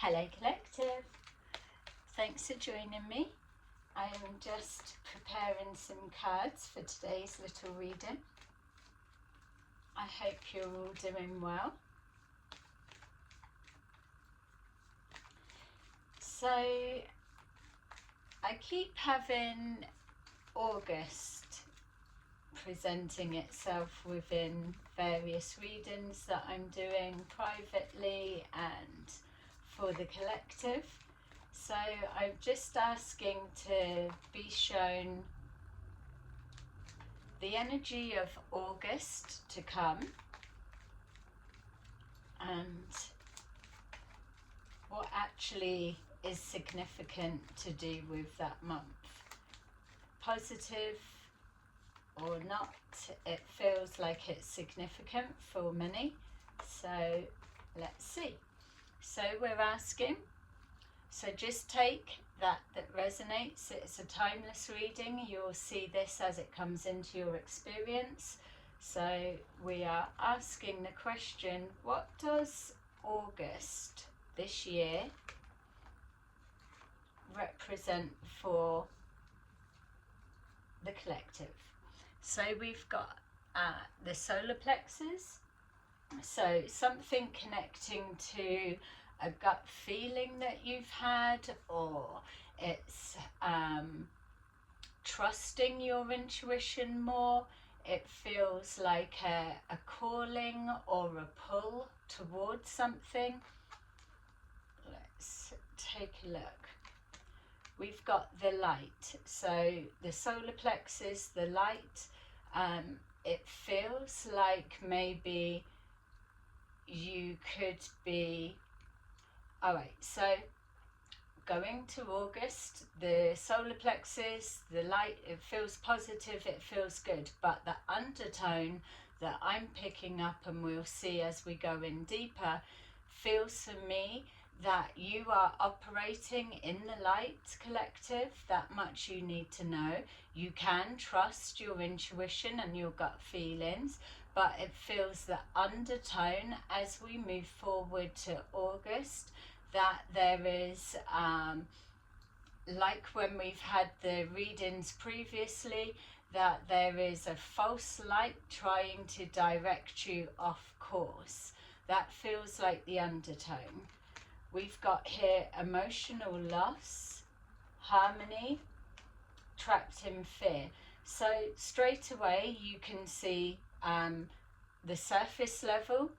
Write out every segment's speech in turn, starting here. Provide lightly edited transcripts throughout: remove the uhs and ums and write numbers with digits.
Hello Collective, thanks for joining me. I am just preparing some cards for today's little reading. I hope you're all doing well. So I keep having August presenting itself within various readings that I'm doing privately and for the collective. So I'm just asking to be shown the energy of August to come and what actually is significant to do with that month. Positive or not, it feels like it's significant for many. So let's see. So we're asking, so just take that resonates. It's a timeless reading. You'll see this as it comes into your experience. So we are asking the question, what does August this year represent for the collective? So we've got the solar plexus. So something connecting to a gut feeling that you've had, or it's trusting your intuition more. It feels like a calling or a pull towards something. Let's take a look. We've got the light. So the solar plexus, the light, it feels like maybe you could be, all right, so going to August, the solar plexus, the light, it feels positive, it feels good, but the undertone that I'm picking up, and we'll see as we go in deeper, feels for me that you are operating in the light, collective. That much you need to know. You can trust your intuition and your gut feelings, but it feels the undertone as we move forward to August, that there is, like when we've had the readings previously, that there is a false light trying to direct you off course. That feels like the undertone. We've got here emotional loss, harmony, trapped in fear. So straight away you can see the surface level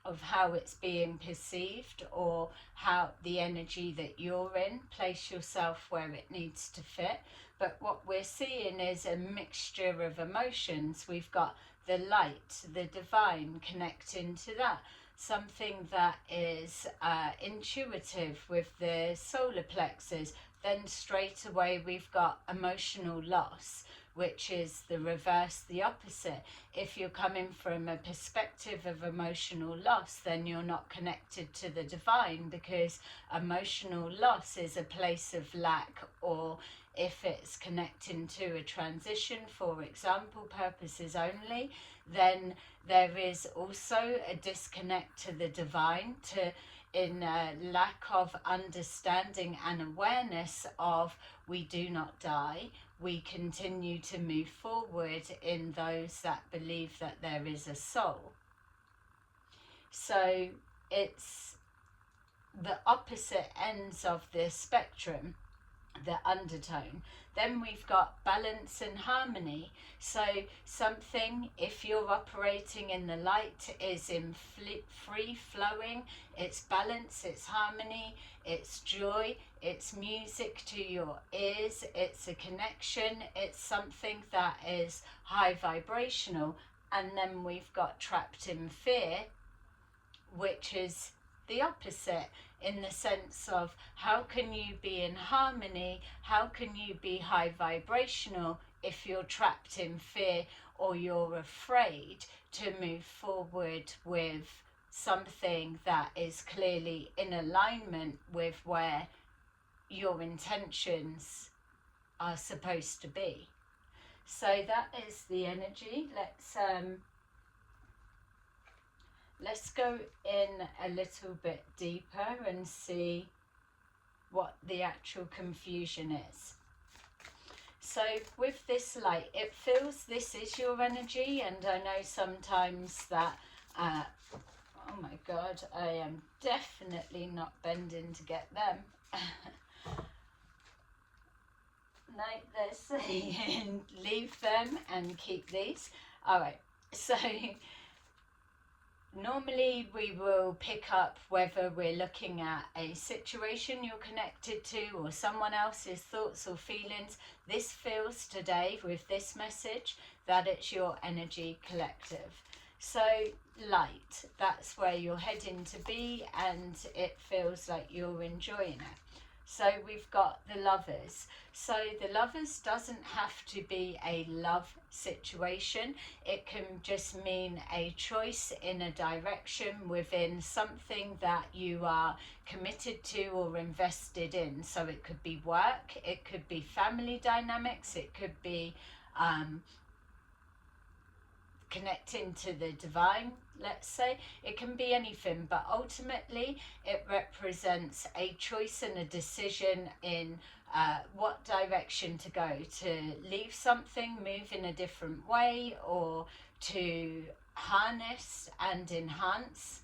of how it's being perceived, or how the energy that you're in. Place yourself where it needs to fit. But what we're seeing is a mixture of emotions. We've got the light, the divine connecting to that. Something that is intuitive with the solar plexus. Then straight away we've got emotional loss, which is the reverse, the opposite. If you're coming from a perspective of emotional loss, then you're not connected to the divine, because emotional loss is a place of lack, or if it's connecting to a transition, for example purposes only, then there is also a disconnect to the divine, in a lack of understanding and awareness of we do not die. We continue to move forward in those that believe that there is a soul. So it's the opposite ends of the spectrum, the undertone. Then we've got balance and harmony. So something, if you're operating in the light, is in free flowing. It's balance, it's harmony, it's joy, it's music to your ears, it's a connection, it's something that is high vibrational. And then we've got trapped in fear, which is the opposite, in the sense of how can you be in harmony, how can you be high vibrational if you're trapped in fear, or you're afraid to move forward with something that is clearly in alignment with where your intentions are supposed to be. So that is the energy. let's go in a little bit deeper and see what the actual confusion is. So with this light, it feels this is your energy, and I know sometimes that, oh my God, I am definitely not bending to get them. No, they're saying leave them and keep these. All right, so normally we will pick up whether we're looking at a situation you're connected to or someone else's thoughts or feelings. This feels today with this message that it's your energy collective. So light, that's where you're heading to be, and it feels like you're enjoying it. So we've got the Lovers. So the Lovers doesn't have to be a love situation. It can just mean a choice in a direction within something that you are committed to or invested in. So it could be work, it could be family dynamics, it could be connecting to the divine, let's say. It can be anything, but ultimately it represents a choice and a decision in what direction to go, to leave something, move in a different way, or to harness and enhance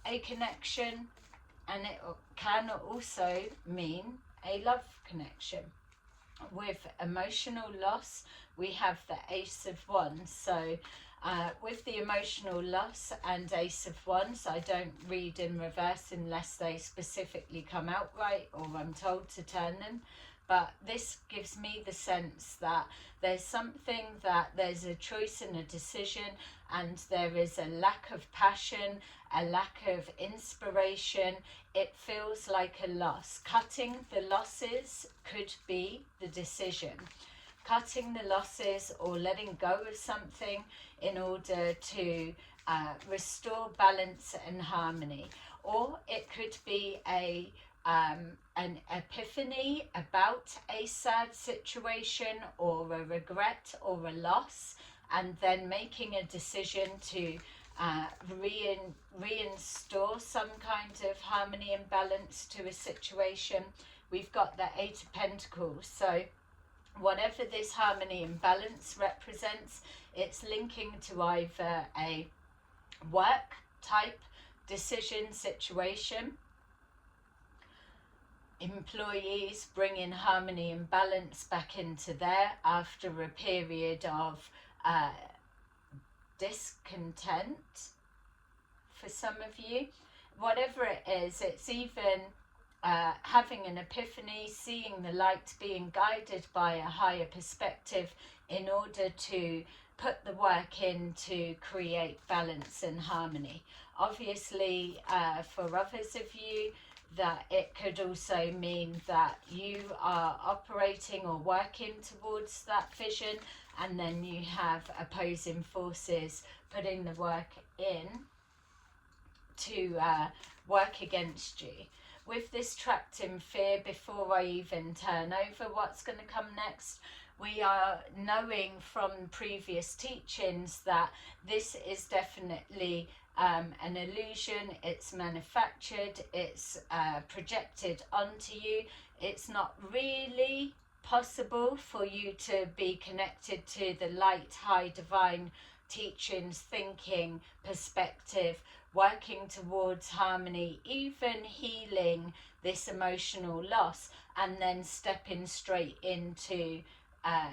a connection. And it can also mean a love connection. With emotional loss, we have the Ace of Wands. So with the emotional loss and Ace of Wands, I don't read in reverse unless they specifically come out right or I'm told to turn them. But this gives me the sense that there's something, that there's a choice and a decision, and there is a lack of passion, a lack of inspiration. It feels like a loss. Cutting the losses could be the decision. Cutting the losses or letting go of something in order to restore balance and harmony. Or it could be an epiphany about a sad situation or a regret or a loss, and then making a decision to reinstore some kind of harmony and balance to a situation. We've got the Eight of Pentacles. So whatever this harmony and balance represents, it's linking to either a work type decision situation, employees bringing harmony and balance back into there after a period of discontent for some of you. Whatever it is, it's even having an epiphany, seeing the light, being guided by a higher perspective in order to put the work in to create balance and harmony. Obviously, for others of you, that it could also mean that you are operating or working towards that vision, and then you have opposing forces putting the work in to work against you. With this trapped in fear, before I even turn over what's going to come next, we are knowing from previous teachings that this is definitely an illusion. It's manufactured, it's projected onto you. It's not really possible for you to be connected to the light, high divine teachings, thinking, perspective, working towards harmony, even healing this emotional loss, and then stepping straight into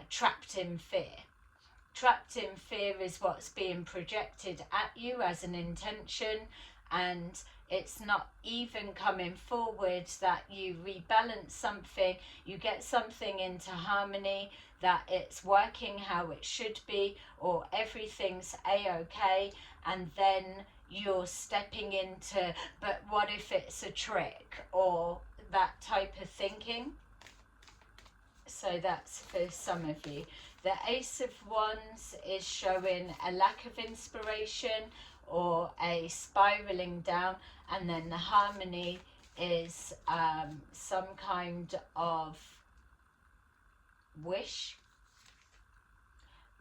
trapped in fear. Trapped in fear is what's being projected at you as an intention, and it's not even coming forward that you rebalance something, you get something into harmony, that it's working how it should be, or everything's a-okay, and then you're stepping into, but what if it's a trick, or that type of thinking. So that's for some of you. The Ace of Wands is showing a lack of inspiration or a spiraling down, and then the harmony is some kind of wish.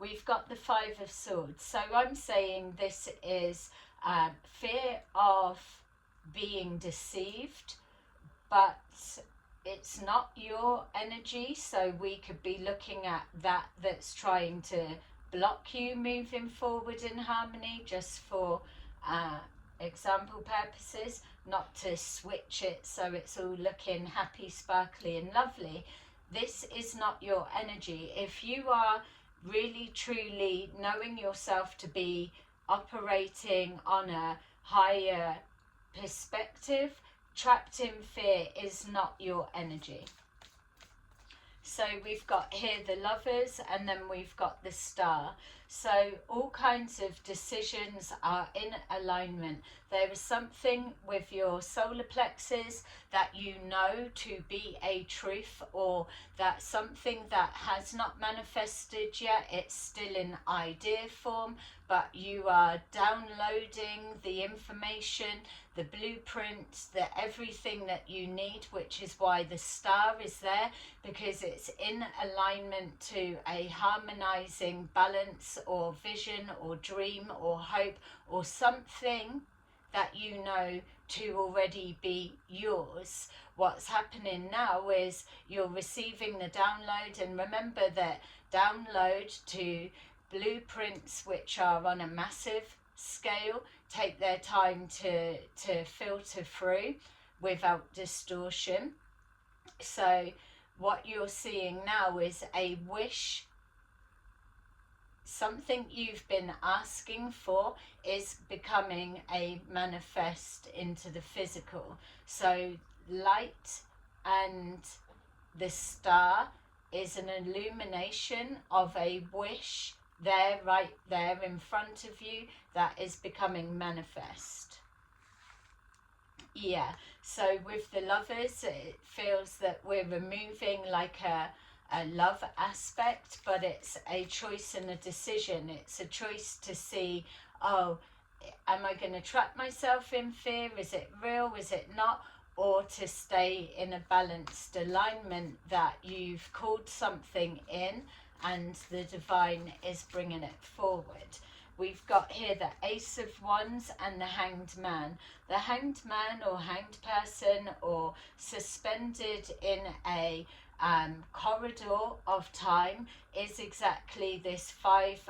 We've got the Five of Swords. So I'm saying this is fear of being deceived, but it's not your energy, so we could be looking at that that's trying to block you moving forward in harmony, just for example purposes, not to switch it so it's all looking happy, sparkly and lovely. This is not your energy. If you are really truly knowing yourself to be operating on a higher perspective, trapped in fear is not your energy. So we've got here the Lovers, and then we've got the Star. So all kinds of decisions are in alignment. There is something with your solar plexus that you know to be a truth, or that something that has not manifested yet. It's still in idea form, but you are downloading the information, the blueprints, the everything that you need, which is why the Star is there, because it's in alignment to a harmonizing balance or vision or dream or hope, or something that you know to already be yours. What's happening now is you're receiving the download, and remember that download to blueprints which are on a massive scale take their time to filter through without distortion. So what you're seeing now is a wish. Something you've been asking for is becoming a manifest into the physical. So light and the Star is an illumination of a wish there, right there in front of you, that is becoming manifest. Yeah, so with the Lovers, it feels that we're removing like a love aspect, but it's a choice and a decision. It's a choice to see, oh, am I going to trap myself in fear? Is it real? Is it not? Or to stay in a balanced alignment that you've called something in and the divine is bringing it forward. We've got here the Ace of Wands and the Hanged Man. The Hanged Man or hanged person, or suspended in a corridor of time, is exactly this five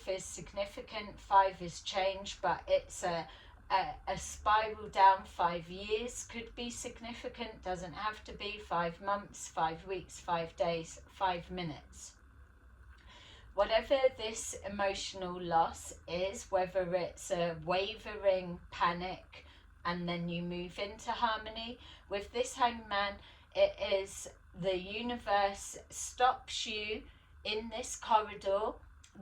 is significant, 5 is change, but it's a spiral down. 5 years could be significant, doesn't have to be 5 months, 5 weeks, 5 days, 5 minutes. Whatever this emotional loss is, whether it's a wavering panic and then you move into harmony, with this Hangman, it is the universe stops you in this corridor,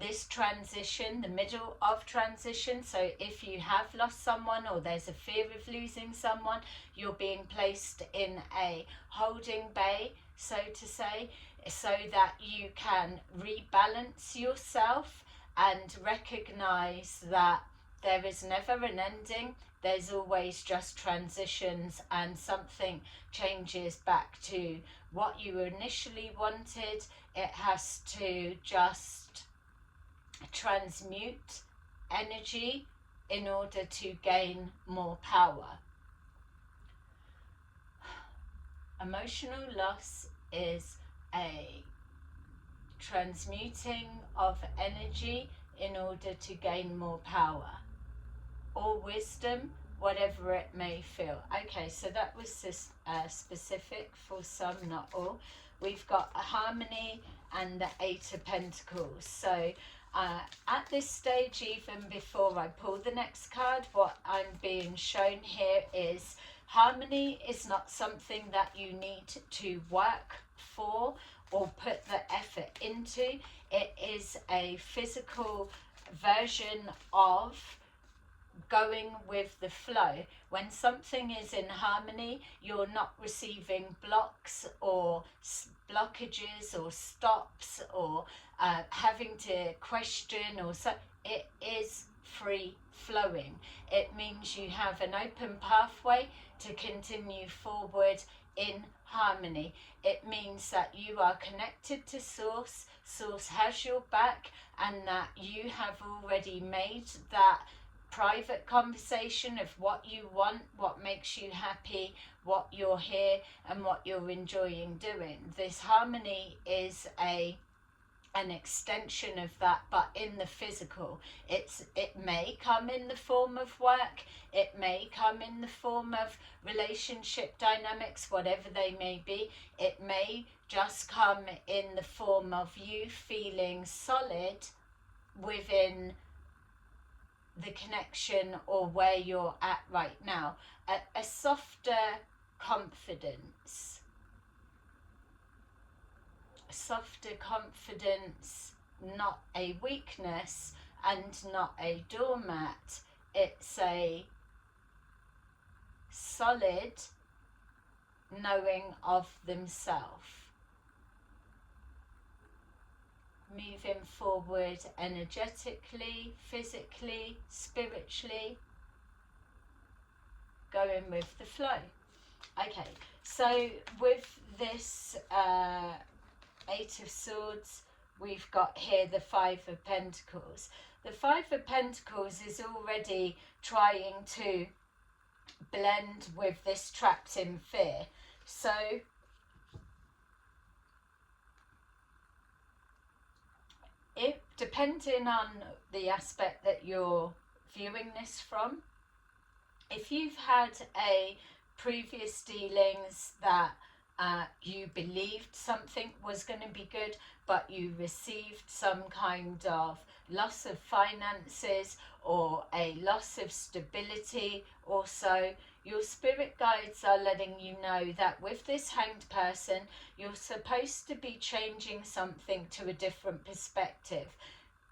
this transition, the middle of transition. So if you have lost someone, or there's a fear of losing someone, you're being placed in a holding bay, so to say, so that you can rebalance yourself and recognize that there is never an ending. There's always just transitions, and something changes back to what you initially wanted. It has to just transmute energy in order to gain more power. Emotional loss is a transmuting of energy in order to gain more power or wisdom, whatever it may feel. Okay, so that was specific for some, not all. We've got a harmony and the 8 of Pentacles. So at this stage, even before I pull the next card, what I'm being shown here is harmony is not something that you need to work for or put the effort into. It is a physical version of going with the flow. When something is in harmony, you're not receiving blocks or blockages or stops or having to question or so. It is free flowing. It means you have an open pathway to continue forward in harmony. It means that you are connected to Source, Source has your back, and that you have already made that private conversation of what you want, what makes you happy, what you're here and what you're enjoying doing. This harmony is an extension of that, but in the physical. It may come in the form of work, it may come in the form of relationship dynamics, whatever they may be. It may just come in the form of you feeling solid within the connection or where you're at right now. A softer confidence. Softer confidence, not a weakness and not a doormat. It's a solid knowing of themselves. Moving forward energetically, physically, spiritually, going with the flow. Okay, so with this Eight of Swords, we've got here the Five of Pentacles. The Five of Pentacles is already trying to blend with this trapped in fear. So if, depending on the aspect that you're viewing this from, if you've had a previous dealings that you believed something was going to be good, but you received some kind of loss of finances or a loss of stability, also your spirit guides are letting you know that with this Hanged person, you're supposed to be changing something to a different perspective.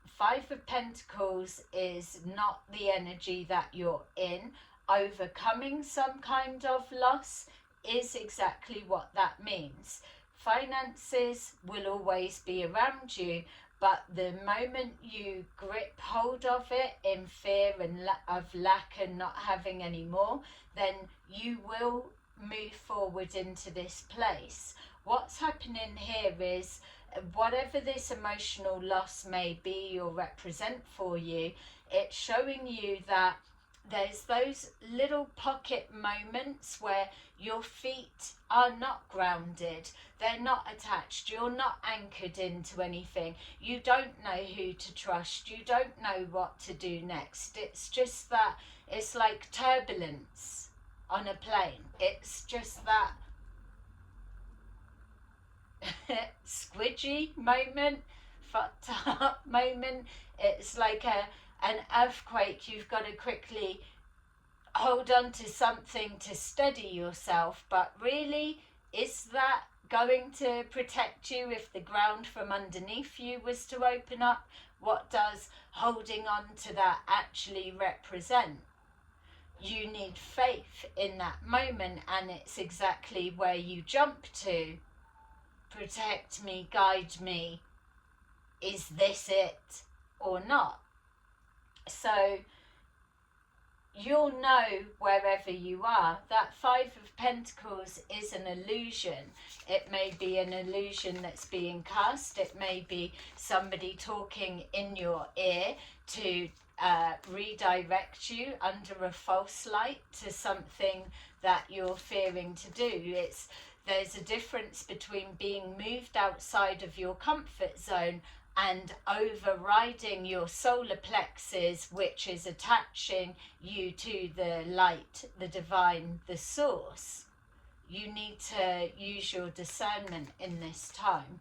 Five of Pentacles is not the energy that you're in. Overcoming some kind of loss is exactly what that means. Finances will always be around you, but the moment you grip hold of it in fear and of lack and not having any more, then you will move forward into this place. What's happening here is, whatever this emotional loss may be or represent for you, it's showing you that there's those little pocket moments where your feet are not grounded, they're not attached, you're not anchored into anything, you don't know who to trust, you don't know what to do next. It's just that, it's like turbulence on a plane. It's just that squidgy moment, fucked up moment. It's like an earthquake. You've got to quickly hold on to something to steady yourself, but really, is that going to protect you if the ground from underneath you was to open up? What does holding on to that actually represent? You need faith in that moment, and it's exactly where you jump to. Protect me, guide me. Is this it or not? So you'll know wherever you are that Five of Pentacles is an illusion. It may be an illusion that's being cast. It may be somebody talking in your ear to redirect you under a false light to something that you're fearing to do. There's a difference between being moved outside of your comfort zone and overriding your solar plexus, which is attaching you to the light, the divine, the source. You need to use your discernment in this time.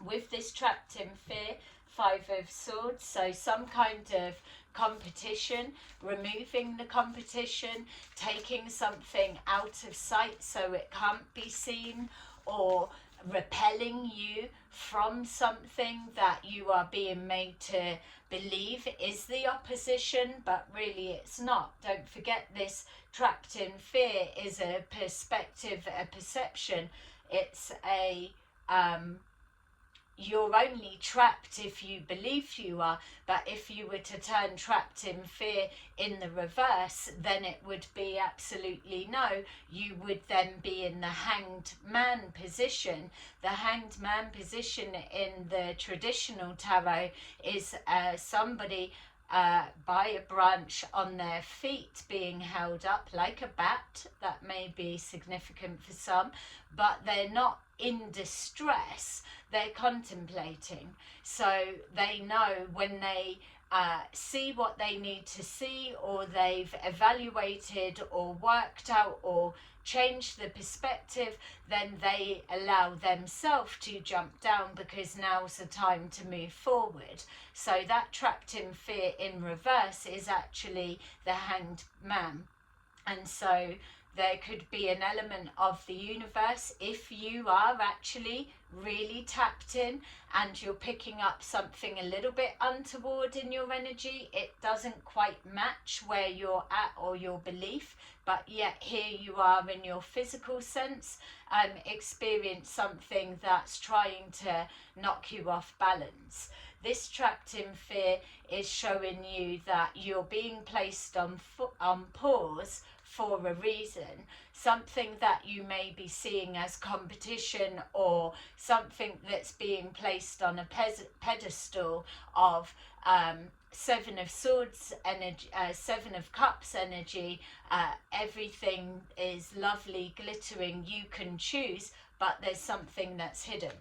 With this trapped in fear, Five of Swords, so some kind of competition, removing the competition, taking something out of sight so it can't be seen, or repelling you from something that you are being made to believe is the opposition, but really it's not. Don't forget, this trapped in fear is a perspective, a perception. It's a you're only trapped if you believe you are. But if you were to turn trapped in fear in the reverse, then it would be absolutely no. You would then be in the hanged man position. The hanged man position in the traditional tarot is somebody by a branch on their feet being held up like a bat. That may be significant for some, but they're not in distress, they're contemplating. So they know when they see what they need to see, or they've evaluated or worked out or changed the perspective, then they allow themselves to jump down, because now's the time to move forward. So that trapped in fear in reverse is actually the hanged man. And so there could be an element of the universe, if you are actually really tapped in and you're picking up something a little bit untoward in your energy, it doesn't quite match where you're at or your belief, but yet here you are in your physical sense, experience something that's trying to knock you off balance. This trapped in fear is showing you that you're being placed on pause for a reason, something that you may be seeing as competition, or something that's being placed on a pedestal of Seven of Swords energy, Seven of Cups energy. Everything is lovely, glittering, you can choose, but there's something that's hidden.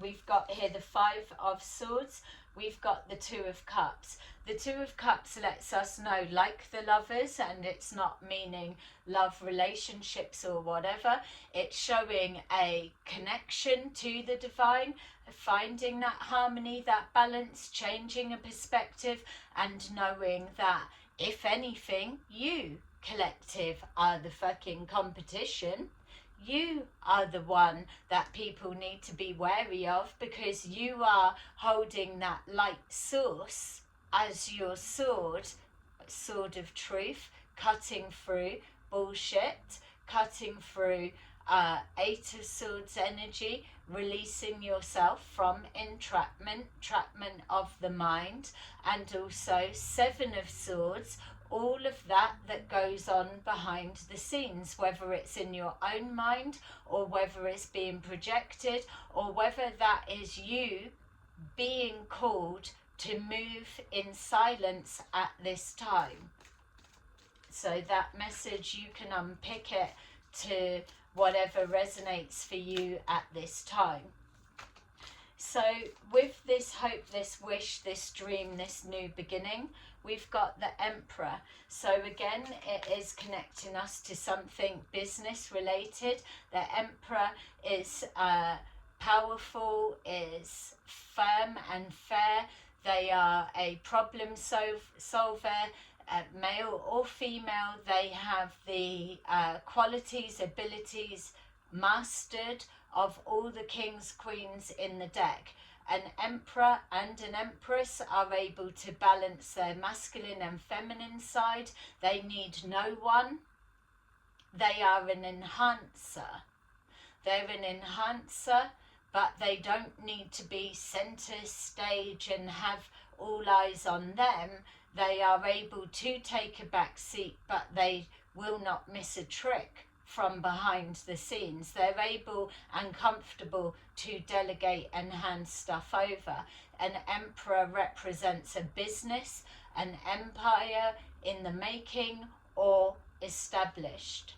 We've got here the Five of Swords, we've got the Two of Cups. The Two of Cups lets us know, like the Lovers, and it's not meaning love relationships or whatever, it's showing a connection to the divine, finding that harmony, that balance, changing a perspective, and knowing that, if anything, you, collective, are the fucking competition. You are the one that people need to be wary of, because you are holding that light source as your sword, sword of truth, cutting through bullshit, cutting through Eight of Swords energy, releasing yourself from entrapment, of the mind, and also Seven of Swords, all of that goes on behind the scenes, whether it's in your own mind or whether it's being projected, or whether that is you being called to move in silence at this time. So that message, you can unpick it to whatever resonates for you at this time. So with this hope, this wish, this dream, this new beginning, we've got the Emperor. So again, it is connecting us to something business related. The Emperor is powerful, is firm and fair. They are a problem solver, male or female. They have the qualities, abilities mastered of all the kings, queens in the deck. An emperor and an empress are able to balance their masculine and feminine side. They need no one. They are an enhancer. They're an enhancer, but they don't need to be center stage and have all eyes on them. They are able to take a back seat, but they will not miss a trick from behind the scenes. They're able and comfortable to delegate and hand stuff over. An emperor represents a business, an empire in the making or established.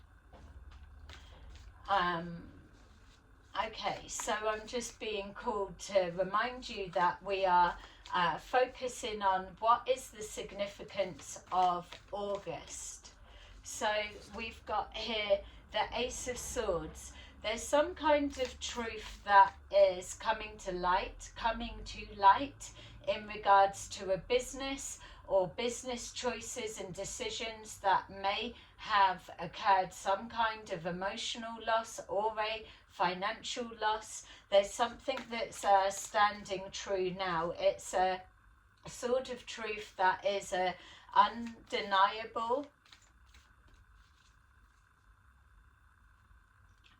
Okay, so I'm just being called to remind you that we are focusing on what is the significance of August. So we've got here the Ace of Swords. There's some kind of truth that is coming to light in regards to a business or business choices and decisions that may have occurred, some kind of emotional loss or a financial loss. There's something that's standing true now. It's a sort of truth that is undeniable.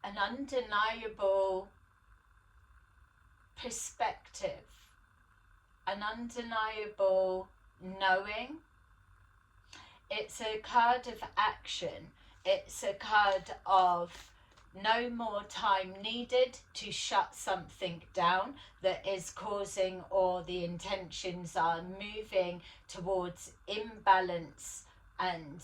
An undeniable perspective, an undeniable knowing. It's a card of action. It's a card of no more time needed to shut something down that is causing, or the intentions are moving towards imbalance and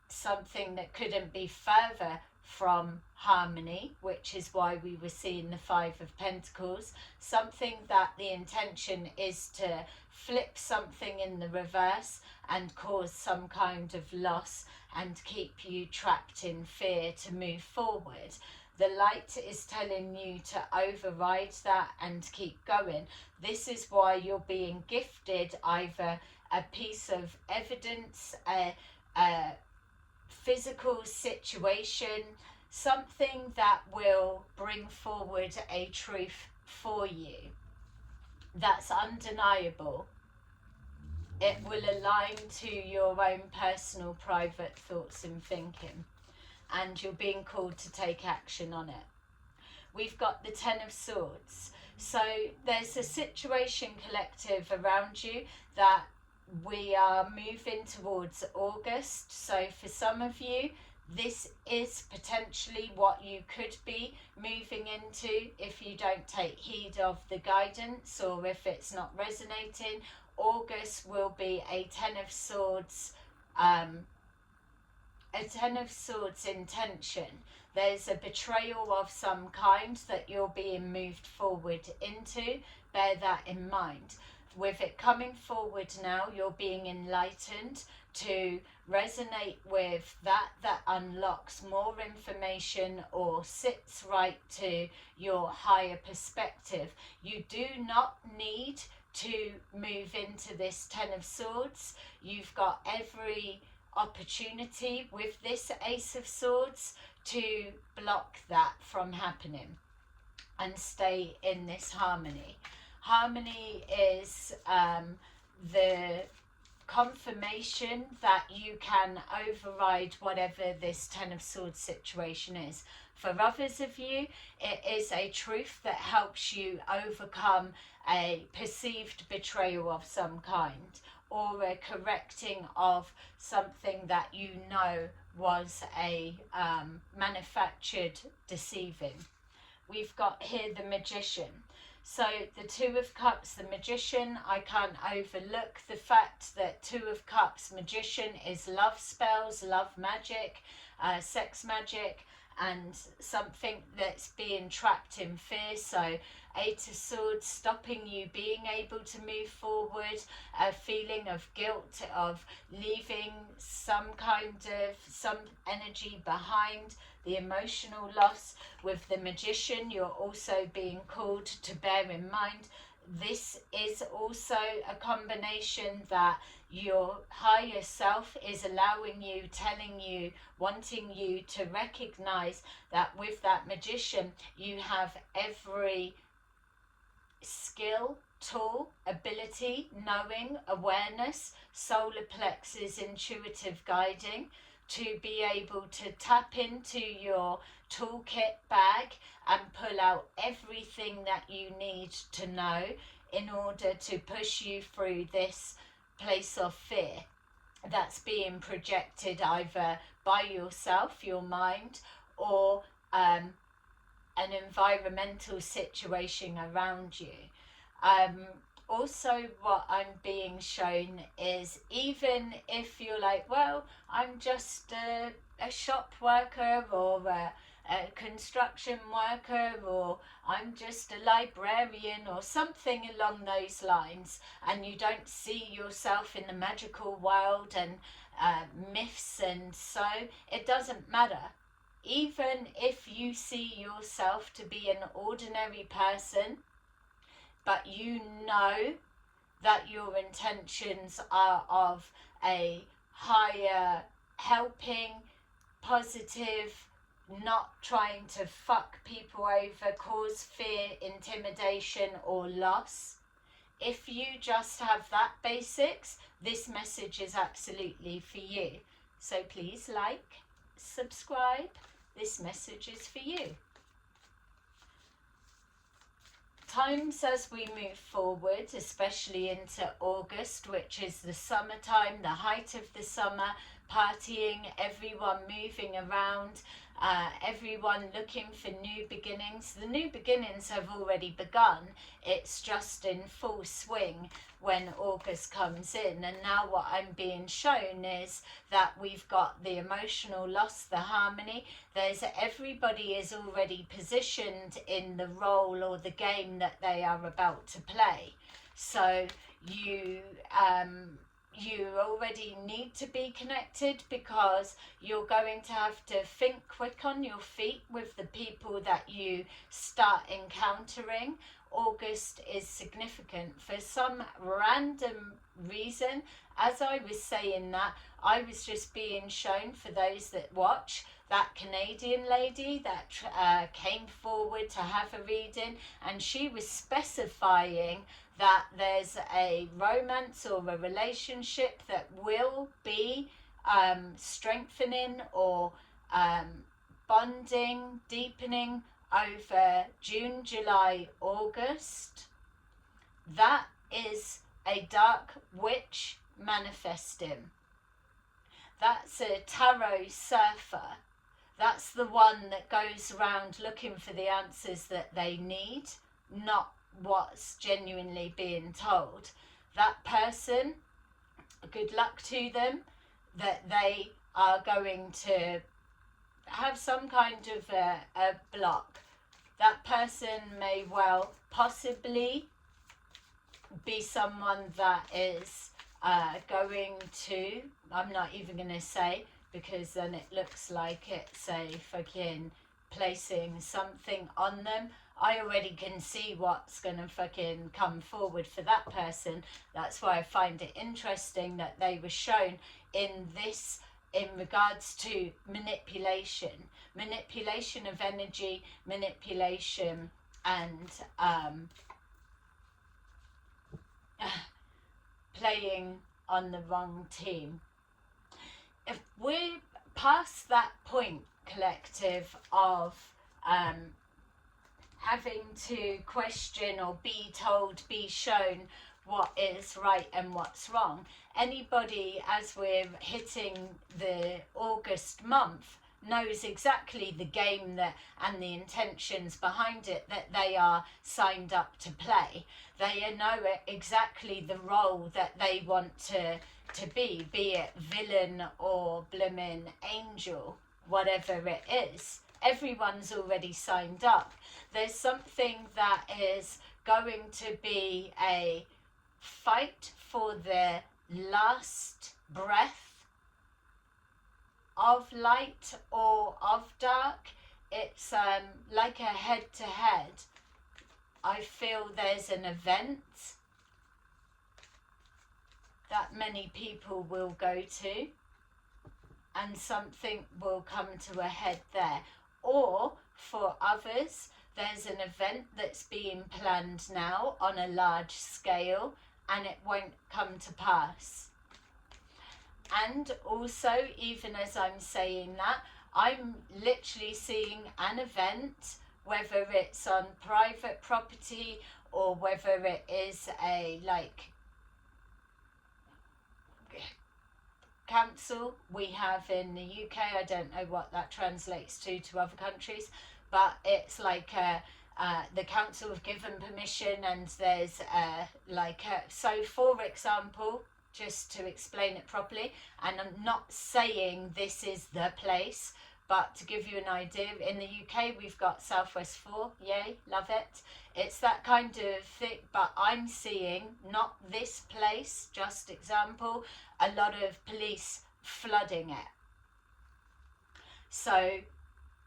something that couldn't be further from harmony, which is why we were seeing the Five of Pentacles. Something that the intention is to flip something in the reverse and cause some kind of loss and keep you trapped in fear to move forward. The light is telling you to override that and keep going. This is why you're being gifted either a piece of evidence, a physical situation, something that will bring forward a truth for you that's undeniable. It will align to your own personal private thoughts and thinking, and you're being called to take action on it. We've got the Ten of Swords. So there's a situation collective around you that we are moving towards August. So for some of you, this is potentially what you could be moving into if you don't take heed of the guidance, or if it's not resonating. August will be a Ten of Swords, intention. There's a betrayal of some kind that you're being moved forward into. Bear that in mind. With it coming forward now, you're being enlightened to resonate with that unlocks more information or sits right to your higher perspective. You do not need to move into this Ten of Swords. You've got every opportunity with this Ace of Swords to block that from happening and stay in this harmony. Harmony is the confirmation that you can override whatever this Ten of Swords situation is. For others of you, it is a truth that helps you overcome a perceived betrayal of some kind, or a correcting of something that you know was a manufactured deceiving. We've got here the Magician. So the Two of Cups, the Magician, I can't overlook the fact that Two of Cups, Magician, is love spells, love magic, sex magic, and something that's being trapped in fear. So Eight of Swords, stopping you being able to move forward, a feeling of guilt, of leaving some energy behind, the emotional loss. With the Magician, you're also being called to bear in mind, this is also a combination that your higher self is allowing you, telling you, wanting you to recognize that with that Magician, you have every skill, tool, ability, knowing, awareness, solar plexus, intuitive guiding, to be able to tap into your toolkit bag and pull out everything that you need to know in order to push you through this place of fear that's being projected either by yourself, your mind, or an environmental situation around you. Also, what I'm being shown is, even if you're like, well, I'm just a shop worker, or a construction worker, or I'm just a librarian, or something along those lines, and you don't see yourself in the magical world and myths, and so it doesn't matter. Even if you see yourself to be an ordinary person, but you know that your intentions are of a higher, helping, positive, not trying to fuck people over, cause fear, intimidation, or loss. If you just have that basics, this message is absolutely for you. So please like, subscribe. This message is for you. times as we move forward, especially into August, which is the summertime, the height of the summer, partying, everyone moving around, everyone looking for new beginnings. The new beginnings have already begun. It's just in full swing when August comes in. And now what I'm being shown is that we've got the emotional loss, the harmony. Everybody is already positioned in the role or the game that they are about to play. So you already need to be connected, because you're going to have to think quick on your feet with the people that you start encountering. August is significant for some random reason. As I was saying that, I was just being shown, for those that watch, that Canadian lady that came forward to have a reading, and she was specifying that there's a romance or a relationship that will be strengthening or bonding, deepening over June, July, August. That is a dark witch manifesting. That's a tarot surfer. That's the one that goes around looking for the answers that they need, not what's genuinely being told. That person, good luck to them, that they are going to have some kind of a block. That person may well possibly be someone that is going to, I'm not even going to say, because then it looks like it's a fucking placing something on them. I already can see what's going to fucking come forward for that person. That's why I find it interesting that they were shown in this in regards to manipulation of energy, manipulation, and playing on the wrong team. If we're past that point, collective, of having to question or be told, be shown what is right and what's wrong, anybody, as we're hitting the August month, knows exactly the game that and the intentions behind it that they are signed up to play. They know exactly the role that they want to be it villain or blimmin' angel, whatever it is. Everyone's already signed up. There's something that is going to be a fight for the last breath of light or of dark. It's like a head-to-head. I feel there's an event that many people will go to, and something will come to a head there. Or for others, there's an event that's being planned now on a large scale, and it won't come to pass. And also, even as I'm saying that, I'm literally seeing an event, whether it's on private property or whether it is a council we have in the UK. I don't know what that translates to other countries, but it's like the council have given permission, and there's so for example, just to explain it properly, and I'm not saying this is the place, but to give you an idea, in the UK we've got Southwest 4, yay, love it. It's that kind of thing, but I'm seeing, not this place, just example, a lot of police flooding it. So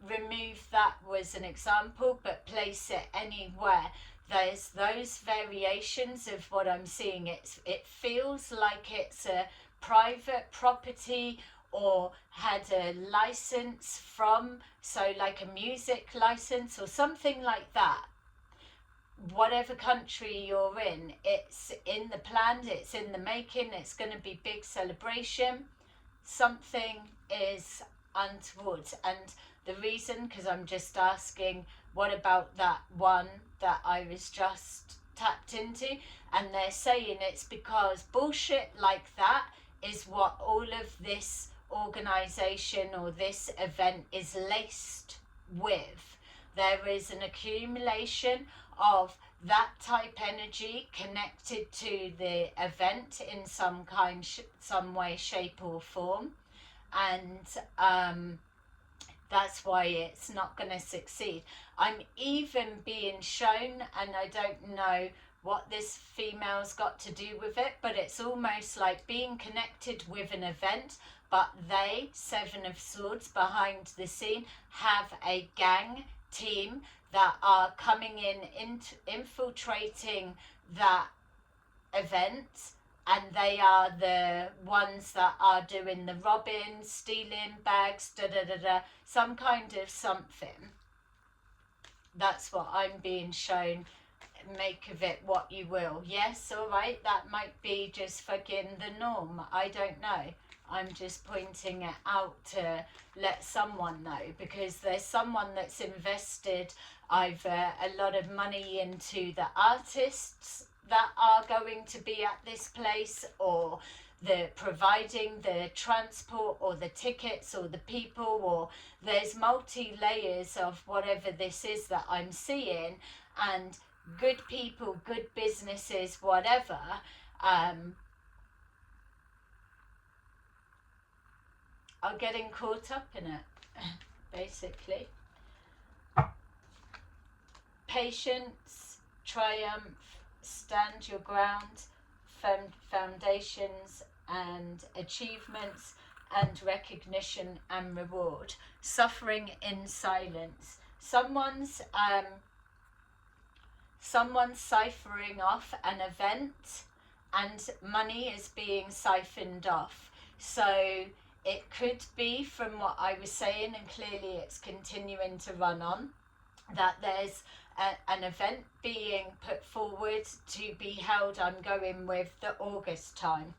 remove that was an example, but place it anywhere. There's those variations of what I'm seeing. It feels like it's a private property or had a license from, so like a music license or something like that. Whatever country you're in, it's in the plan, it's in the making, it's going to be big celebration. Something is untoward. And the reason, because I'm just asking, what about that one that I was just tapped into? And they're saying it's because bullshit like that is what all of this organization or this event is laced with. There is an accumulation of that type energy connected to the event in some kind, some way, shape or form. And that's why it's not going to succeed. I'm even being shown, and I don't know what this female's got to do with it, but it's almost like being connected with an event, but they, Seven of Swords, behind the scene, have a gang team that are coming in, infiltrating that event, and they are the ones that are doing the robbing, stealing bags, some kind of something. That's what I'm being shown. Make of it what you will. Yes, all right, that might be just fucking the norm. I don't know. I'm just pointing it out to let someone know, because there's someone that's invested either a lot of money into the artists that are going to be at this place, or the providing the transport or the tickets or the people, or there's multi-layers of whatever this is that I'm seeing. And good people, good businesses, whatever, are getting caught up in it, basically. Patience, triumph, stand your ground, foundations and achievements, and recognition and reward. Suffering in silence. Someone's ciphering off an event, and money is being siphoned off. So it could be, from what I was saying, and clearly it's continuing to run on, that there's an event being put forward to be held. I'm going with the August time.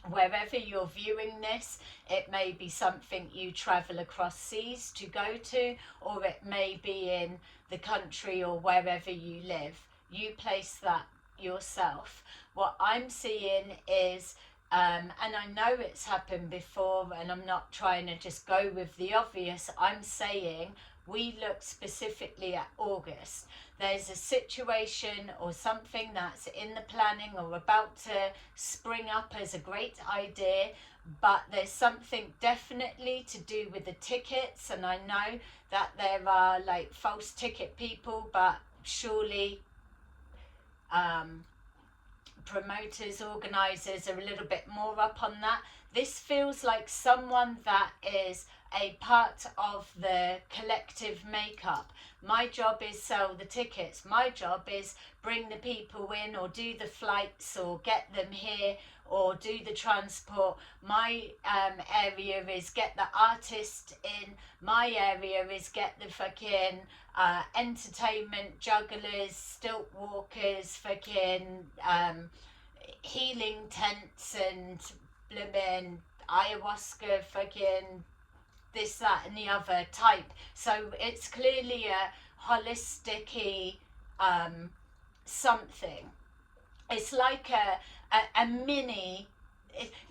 Wherever you're viewing this, it may be something you travel across seas to go to, or it may be in the country or wherever you live. You place that yourself. What I'm seeing is, and I know it's happened before, and I'm not trying to just go with the obvious, I'm saying we look specifically at August. There's a situation or something that's in the planning or about to spring up as a great idea, but there's something definitely to do with the tickets. And I know that there are like false ticket people, but surely promoters, organisers are a little bit more up on that. This feels like someone that is a part of the collective makeup. My job is sell the tickets. My job is bring the people in, or do the flights, or get them here, or do the transport. My area is get the artist in. My area is get the fucking entertainment jugglers, stilt walkers, fucking healing tents and blimmin' ayahuasca, fucking this, that and the other type. So it's clearly a holistic something. It's like a mini,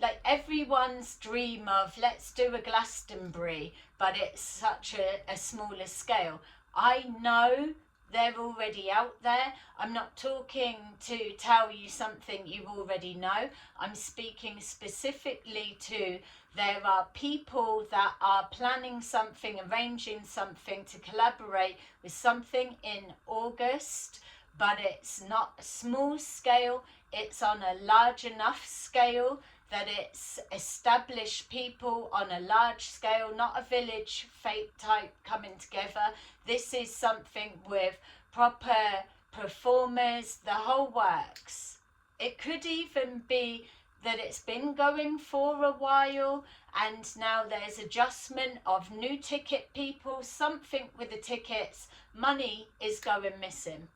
like everyone's dream of let's do a Glastonbury, but it's such a smaller scale. I know they're already out there. I'm not talking to tell you something you already know. I'm speaking specifically to, there are people that are planning something, arranging something to collaborate with something in August, but it's not a small scale. It's on a large enough scale that it's established people on a large scale, not a village fate type coming together. This is something with proper performers, the whole works. It could even be that it's been going for a while, and now there's adjustment of new ticket people, something with the tickets. Money is going missing.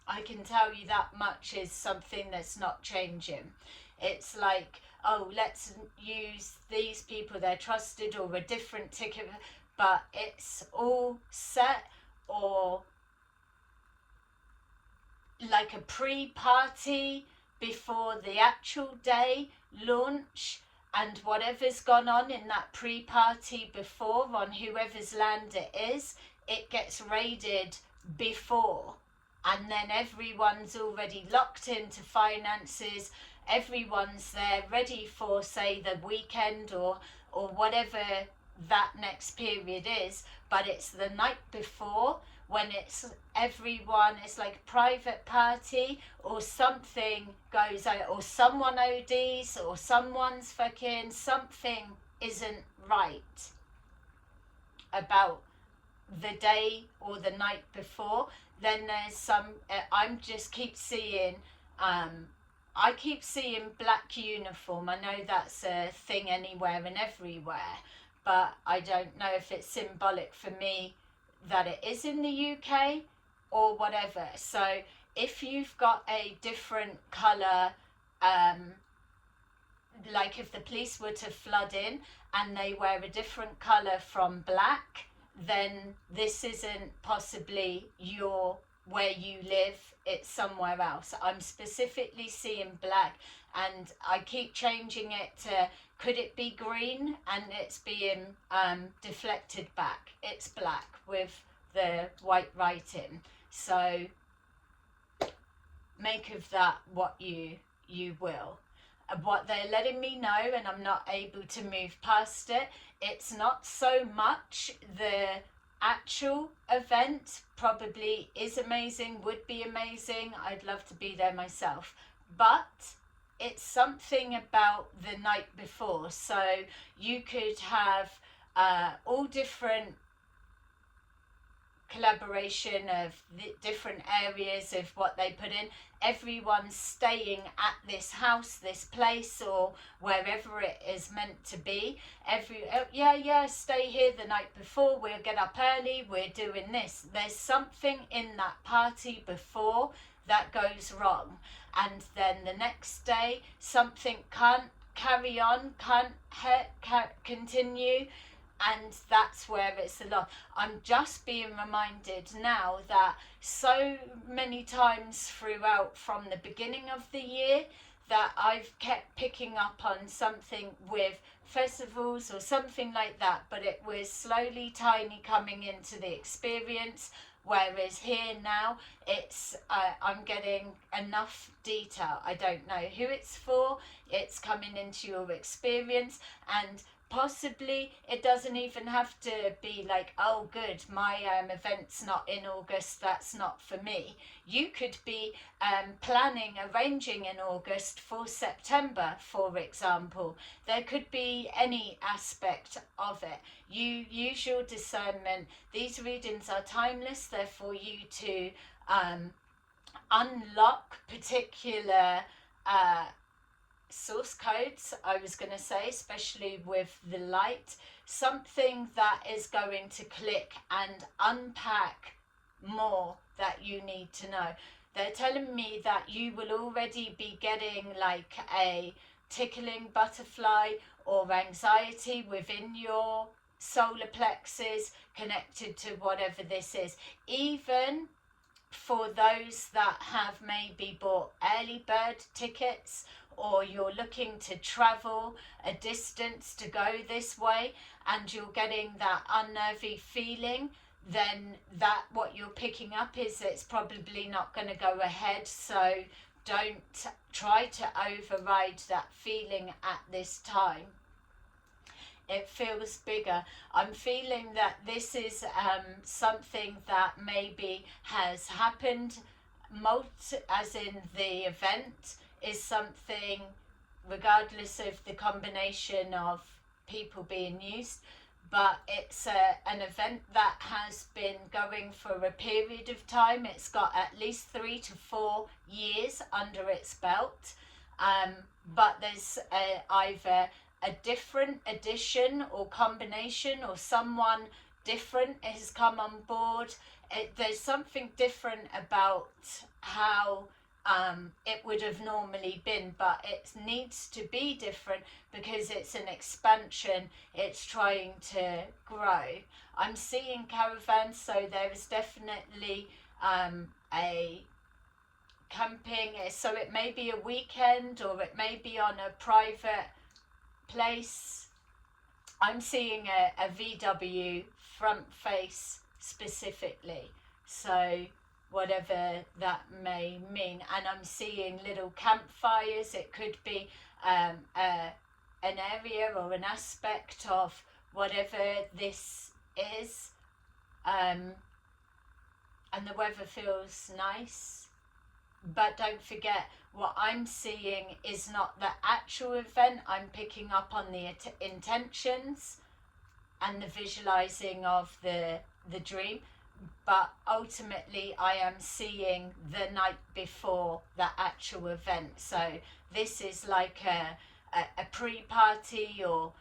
I can tell you that much is something that's not changing. It's like oh, let's use these people, they're trusted, or a different ticket, but it's all set, or like a pre-party before the actual day launch, and whatever's gone on in that pre-party before on whoever's land it is, it gets raided before, and then everyone's already locked into finances, everyone's there ready for, say, the weekend or whatever that next period is, but it's the night before when it's everyone, it's like a private party, or something goes out, or someone ODs, or someone's fucking, something isn't right about the day or the night before. Then there's some, I'm just keep seeing, I keep seeing black uniform. I know that's a thing anywhere and everywhere, but I don't know if it's symbolic for me that it is in the UK or whatever. So if you've got a different colour, like if the police were to flood in and they wear a different colour from black, then this isn't possibly where you live, it's somewhere else. I'm specifically seeing black, and I keep changing it to, could it be green, and it's being deflected back. It's black with the white writing. So make of that what you will. What they're letting me know, and I'm not able to move past it, it's not so much the actual event probably is amazing, would be amazing, I'd love to be there myself, but it's something about the night before. So you could have all different collaboration of the different areas of what they put in, everyone's staying at this house, this place, or wherever it is meant to be. Stay here the night before, we'll get up early, we're doing this. There's something in that party before that goes wrong, and then the next day something can't carry on, can't continue, and that's where it's a lot. I'm just being reminded now that so many times throughout from the beginning of the year that I've kept picking up on something with festivals or something like that, but it was slowly tiny coming into the experience, whereas here now it's I'm getting enough detail. I don't know who it's for, it's coming into your experience, and possibly it doesn't even have to be like, oh good, my event's not in August, that's not for me. You could be planning, arranging in August for September, for example. There could be any aspect of it. You use your discernment. These readings are timeless. They're for you to unlock particular source codes, I was going to say, especially with the light, something that is going to click and unpack more that you need to know. They're telling me that you will already be getting like a tickling butterfly or anxiety within your solar plexus connected to whatever this is. Even for those that have maybe bought early bird tickets, or you're looking to travel a distance to go this way and you're getting that unnervy feeling, then that what you're picking up is it's probably not going to go ahead. So don't try to override that feeling at this time. It feels bigger. I'm feeling that this is something that maybe has happened, as in the event is something, regardless of the combination of people being used, but it's an event that has been going for a period of time. It's got at least 3 to 4 years under its belt, but there's either a different addition or combination, or someone different has come on board. There's something different about how it would have normally been, but it needs to be different because it's an expansion, it's trying to grow. I'm seeing caravans, so there is definitely a camping, so it may be a weekend or it may be on a private place. I'm seeing a VW front face specifically, so whatever that may mean. And I'm seeing little campfires. It could be an area or an aspect of whatever this is, and the weather feels nice. But don't forget, what I'm seeing is not the actual event. I'm picking up on the intentions and the visualizing of the dream. But ultimately, I am seeing the night before the actual event. So this is like a pre-party, or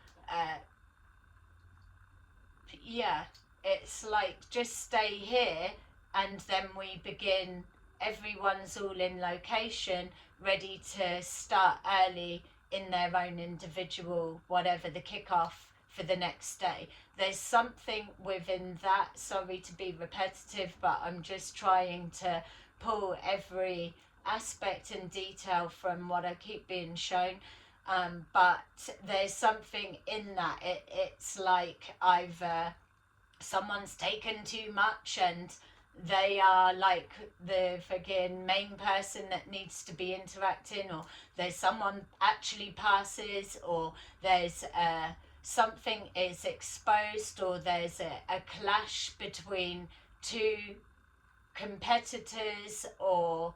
yeah, it's like just stay here and then we begin. Everyone's all in location, ready to start early in their own individual, whatever the kickoff for the next day. There's something within that. Sorry to be repetitive, but I'm just trying to pull every aspect and detail from what I keep being shown. But there's something in that. It's like either someone's taken too much and they are like the friggin' main person that needs to be interacting, or there's someone actually passes, or there's something is exposed, or there's a clash between two competitors, or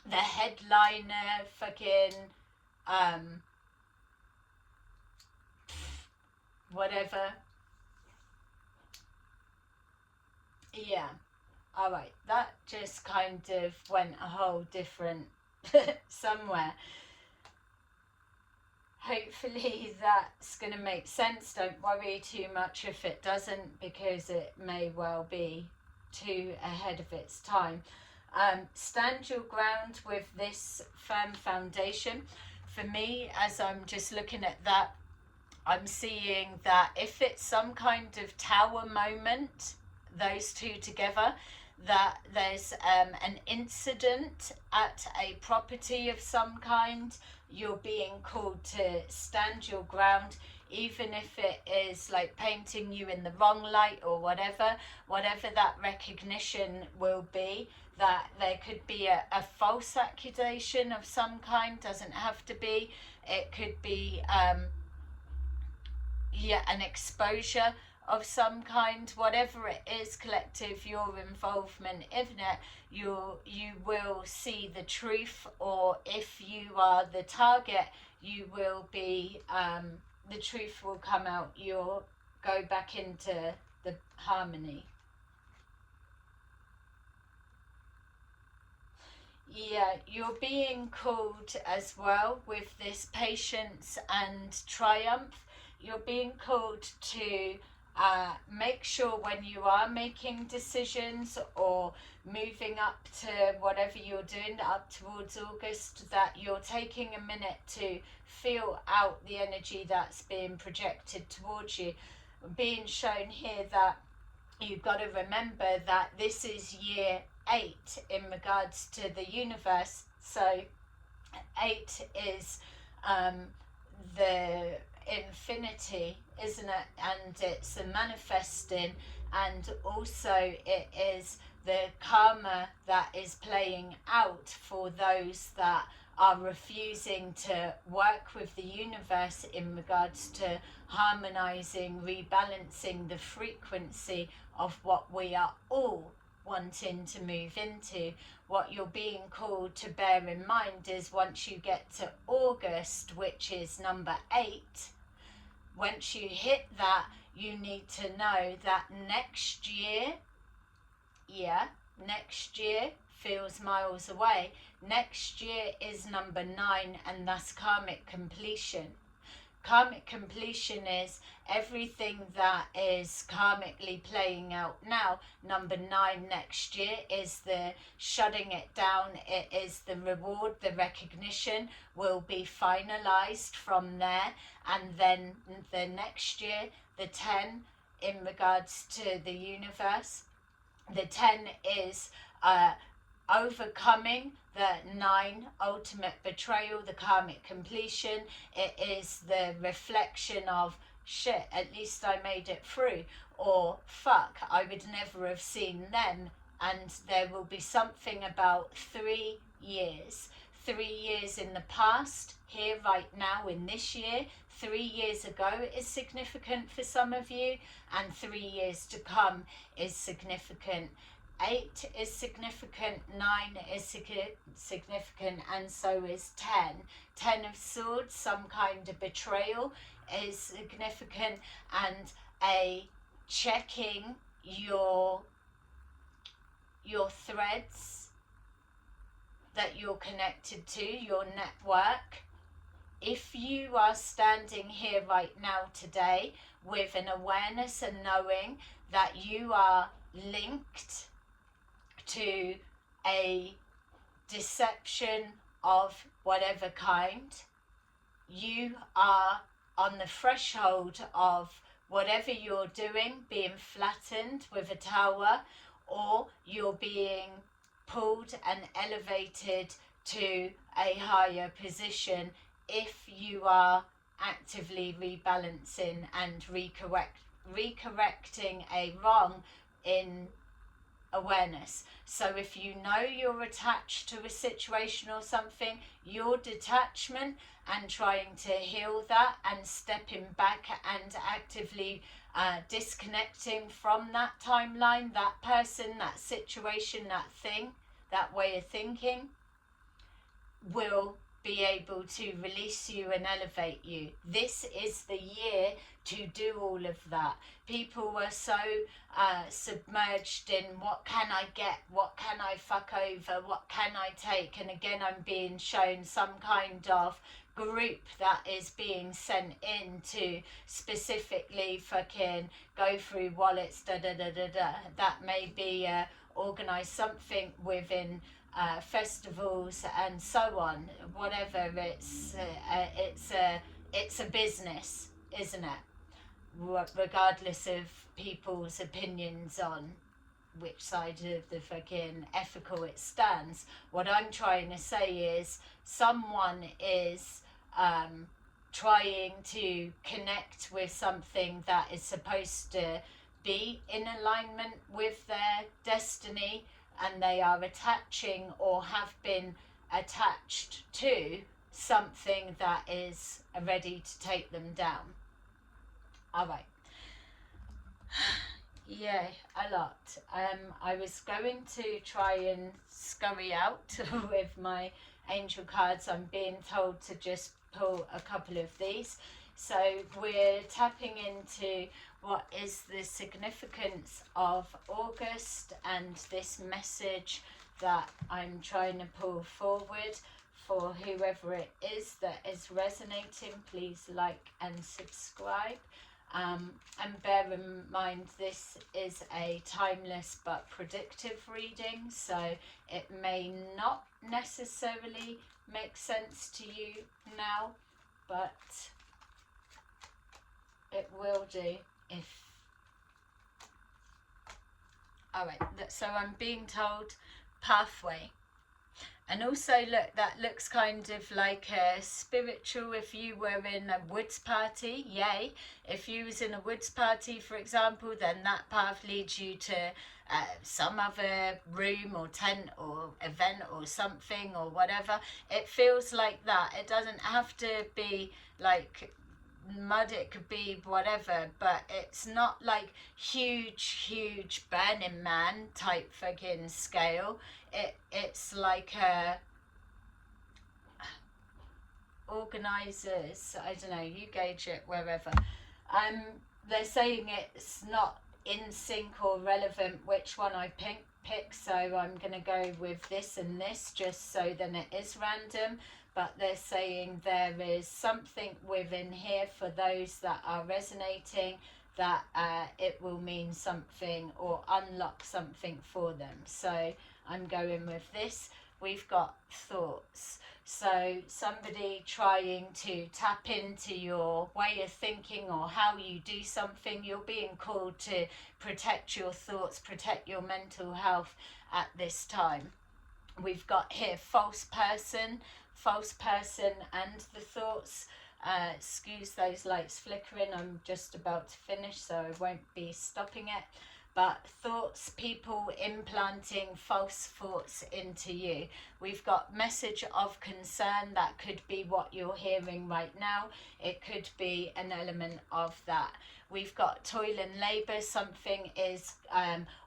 the headliner fucking whatever. Yeah, all right, that just kind of went a whole different somewhere. Hopefully that's going to make sense. Don't worry too much if it doesn't, because it may well be too ahead of its time. Stand your ground with this firm foundation. For me, as I'm just looking at that, I'm seeing that if it's some kind of tower moment, those two together, that there's an incident at a property of some kind. You're being called to stand your ground, even if it is like painting you in the wrong light or whatever that recognition will be. That there could be a false accusation of some kind, doesn't have to be. It could be an exposure of some kind. Whatever it is, collective, your involvement in it, you will see the truth, or if you are the target, you will be the truth will come out. You'll go back into the harmony. Yeah, you're being called as well with this patience and triumph. You're being called to make sure when you are making decisions or moving up to whatever you're doing up towards August, that you're taking a minute to feel out the energy that's being projected towards you. Being shown here that you've got to remember that this is year 8 in regards to the universe. So 8 is the infinity, isn't it? And it's a manifesting, and also it is the karma that is playing out for those that are refusing to work with the universe in regards to harmonizing, rebalancing the frequency of what we are all wanting to move into. What you're being called to bear in mind is once you get to August, which is number 8, once you hit that, you need to know that next year feels miles away. Next year is number 9, and that's karmic completion. karmic completion is everything that is karmically playing out now. Number 9 next year is the shutting it down. It is the reward, the recognition will be finalized from there. And then the next year, the 10, in regards to the universe, the 10 is overcoming the 9 ultimate betrayal, the karmic completion. It is the reflection of shit, at least I made it through, or fuck, I would never have seen them. And there will be something about 3 years. 3 years in the past, here right now in this year. 3 years ago is significant for some of you, and 3 years to come is significant. 8 is significant, 9 is significant, and so is 10. 10 of Swords, some kind of betrayal, is significant, and a checking your threads that you're connected to, your network. If you are standing here right now today with an awareness and knowing that you are linked to a deception of whatever kind, you are on the threshold of whatever you're doing being flattened with a tower, or you're being pulled and elevated to a higher position if you are actively rebalancing and recorrecting a wrong in awareness. So if you know you're attached to a situation or something, your detachment and trying to heal that and stepping back and actively disconnecting from that timeline, that person, that situation, that thing, that way of thinking, will be able to release you and elevate you. This is the year to do all of that. People were so submerged in what can I get, what can I fuck over, what can I take, and again I'm being shown some kind of group that is being sent in to specifically fucking go through wallets, that may be organise something within festivals and so on, whatever. It's a business, isn't it? Regardless of people's opinions on which side of the fucking ethical it stands. What I'm trying to say is someone is trying to connect with something that is supposed to be in alignment with their destiny, and they are attaching or have been attached to something that is ready to take them down. All right. Yeah, a lot. I was going to try and scurry out with my angel cards. I'm being told to just pull a couple of these. So we're tapping into what is the significance of August and this message that I'm trying to pull forward for whoever it is that is resonating. Please like and subscribe. And bear in mind, this is a timeless but predictive reading, so it may not necessarily make sense to you now, but it will do if... Alright, so I'm being told pathway. And also, look, that looks kind of like a spiritual. If you were in a woods party, yay. If you was in a woods party, for example, then that path leads you to some other room or tent or event or something or whatever. It feels like that. It doesn't have to be like mud, it could be whatever, but it's not like huge Burning Man type fucking scale. It's like organisers, I don't know, you gauge it wherever. They're saying it's not in sync or relevant which one I pick, so I'm going to go with this and this just so then it is random. but they're saying there is something within here for those that are resonating, that it will mean something or unlock something for them. So I'm going with this. We've got thoughts. So somebody trying to tap into your way of thinking or how you do something, you're being called to protect your thoughts, protect your mental health at this time. We've got here false person and the thoughts. Excuse those lights flickering, I'm just about to finish, so I won't be stopping it. But thoughts, people implanting false thoughts into you. We've got message of concern. That could be what you're hearing right now. It could be an element of that. We've got toil and labour. Something is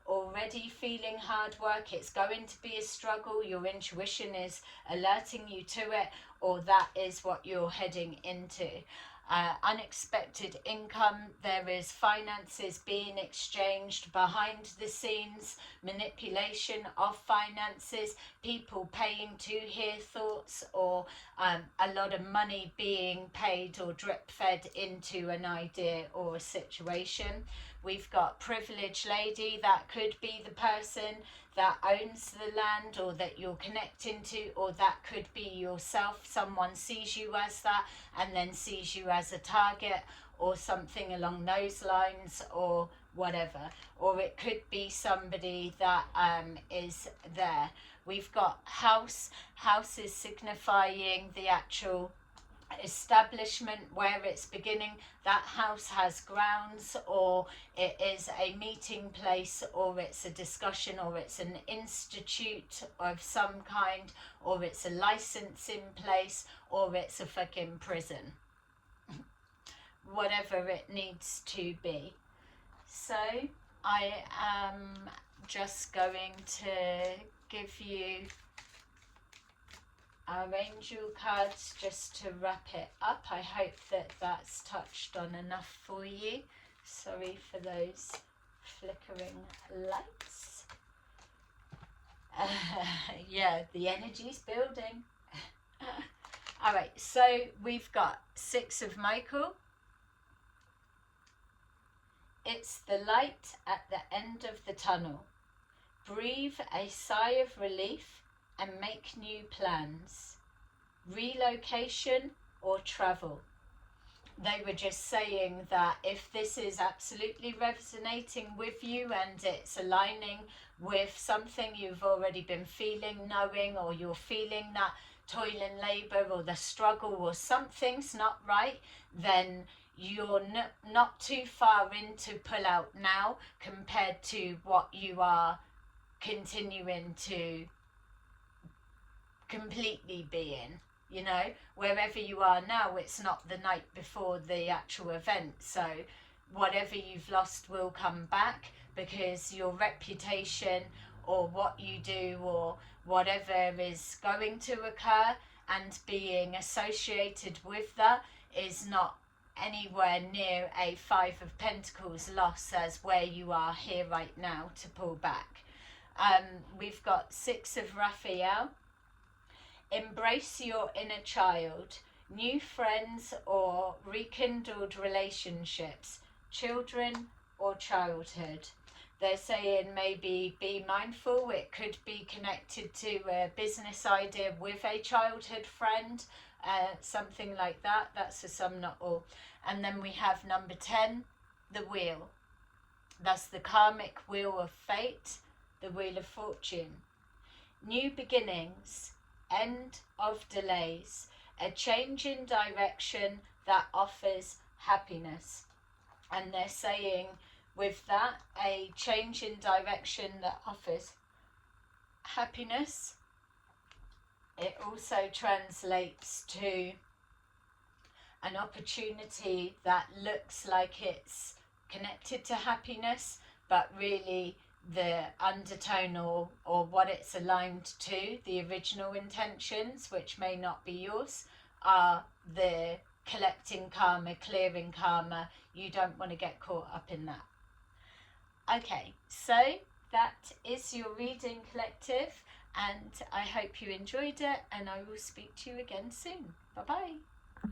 already feeling hard work. It's going to be a struggle. Your intuition is alerting you to it, or that is what you're heading into. Unexpected income. There is finances being exchanged behind the scenes, manipulation of finances, people paying to hear thoughts, or a lot of money being paid or drip fed into an idea or a situation. We've got privileged lady. That could be the person that owns the land or that you're connecting to, or that could be yourself. Someone sees you as that and then sees you as a target or something along those lines, or whatever. Or it could be somebody that is there. We've got house. House is signifying the actual establishment where it's beginning. That house has grounds, or it is a meeting place, or it's a discussion, or it's an institute of some kind, or it's a licensing place, or it's a fucking prison. Whatever it needs to be. So I am just going to give you our angel cards just to wrap it up. I hope that that's touched on enough for you. Sorry for those flickering lights. Yeah, the energy's building. Alright, so we've got Six of Michael. It's the light at the end of the tunnel. Breathe a sigh of relief and make new plans. Relocation or travel. They were just saying that if this is absolutely resonating with you and it's aligning with something you've already been feeling, knowing, or you're feeling that toil and labour or the struggle or something's not right, then you're not too far in to pull out now compared to what you are continuing to completely be in. You know, wherever you are now, it's not the night before the actual event. So whatever you've lost will come back, because your reputation or what you do or whatever is going to occur and being associated with that is not anywhere near a Five of Pentacles loss as where you are here right now to pull back. We've got Six of Raphael. Embrace your inner child. New friends or rekindled relationships. Children or childhood. They're saying maybe be mindful. It could be connected to a business idea with a childhood friend. Something like that. That's for some, not all. And then we have number 10, the wheel. That's the karmic wheel of fate, the wheel of fortune. New beginnings, end of delays, a change in direction that offers happiness. And they're saying with that, a change in direction that offers happiness, it also translates to an opportunity that looks like it's connected to happiness, but really the undertone or what it's aligned to, the original intentions, which may not be yours, are the collecting karma, clearing karma. You don't want to get caught up in that. Okay, so that is your reading, collective. And I hope you enjoyed it, and I will speak to you again soon. Bye bye.